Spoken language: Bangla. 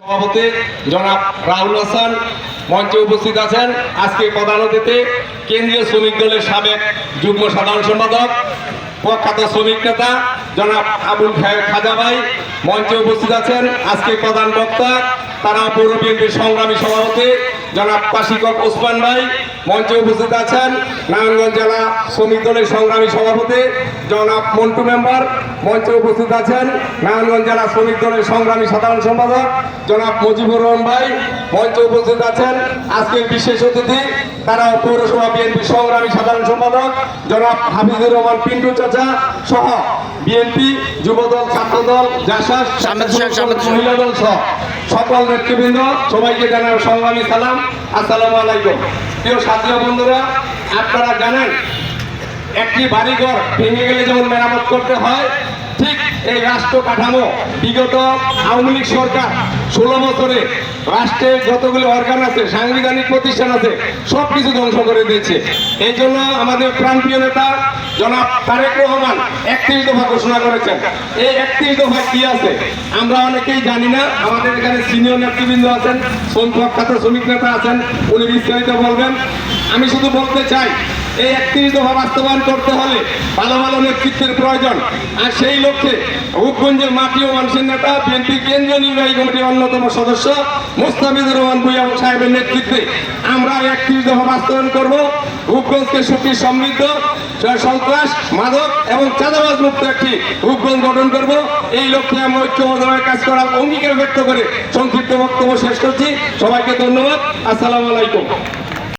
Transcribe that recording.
সভাপতি জনাব রাহুল হাসান মঞ্চে উপস্থিত আছেন। আজকে প্রধান অতিথি কেন্দ্রীয় শ্রমিক দলের সাবেক যুগ্ম সাধারণ সম্পাদক প্রখ্যাত শ্রমিক নেতা জনাব আবুল খাজা ভাই মঞ্চে উপস্থিত আছেন। আজকে প্রধান বক্তা তারা পৌর বিএনপির সংগ্রামী সভাপতি জনাব পাশিকক ওসমান ভাই মঞ্চে উপস্থিত আছেন। নারায়ণগঞ্জ জেলা শ্রমিক দলের সংগ্রামী সভাপতি জনাব মন্টু মেম্বার মঞ্চে উপস্থিত আছেন। নারায়ণগঞ্জ জেলা শ্রমিক দলের সংগ্রামী সাধারণ সম্পাদক জনাব মুজিবুর রহমান ভাই মঞ্চে উপস্থিত আছেন। আজকের বিশেষ অতিথি তারা পৌরসভা বিএনপির সংগ্রামী সাধারণ সম্পাদক জনাব হাফিজুর রহমান পিন্টু চাচা সহ বিএনপি যুবদল ছাত্রদল জাসাস মহিলা দল সহ সকল নেতৃবৃন্দ সবাইকে জানাই সংগ্রামী সালাম, আসসালামু আলাইকুম। প্রিয় সাথী বন্ধুরা, আপনারা জানেন একটি বাড়িঘর ভেঙে গেলে যেমন মেরামত করতে হয়, ঠিক এই রাষ্ট্র কাঠামো বিগত আওয়ামী লীগ সরকার 16 বছরে রাষ্ট্রের যতগুলো অর্গান আছে, সাংবিধানিক প্রতিষ্ঠান আছে, সবকিছু ধ্বংস করে দিয়েছে। এই জন্য আমাদের প্রাণপ্রিয় নেতা জনাব তারেক রহমান 31 দফা ঘোষণা করেছেন। এই 31 দফা কি আছে আমরা অনেকেই জানি না। আমাদের এখানে সিনিয়র নেতৃবৃন্দ আছেন, প্রখ্যাত শ্রমিক নেতা আছেন, উনি বিস্তারিত বলবেন। আমি শুধু বলতে চাই এই 31 দফা বাস্তবায়ন করতে হলে ভালো ভালো নেতৃত্বের প্রয়োজন। আর সেই লক্ষ্যে রূপগঞ্জের মাটি ও মানুষের নেতা বিএনপি কেন্দ্রীয় নির্বাহী কমিটির অন্যতম সদস্য মুস্তাফিজুর রহমান ভূঁইয়া সাহেবের নেতৃত্বে আমরা 31 দফা বাস্তবায়ন করব। রূপগঞ্জকে সুখী সমৃদ্ধ, সন্ত্রাস, মাদক এবং চাঁদাবাজ মুক্ত একটি রূপগঞ্জ গঠন করব। এই লক্ষ্যে আমরা ঐক্যবদ্ধভাবে কাজ করার অঙ্গীকার ব্যক্ত করে সংক্ষিপ্ত বক্তব্য শেষ করছি। সবাইকে ধন্যবাদ, আসসালামু আলাইকুম।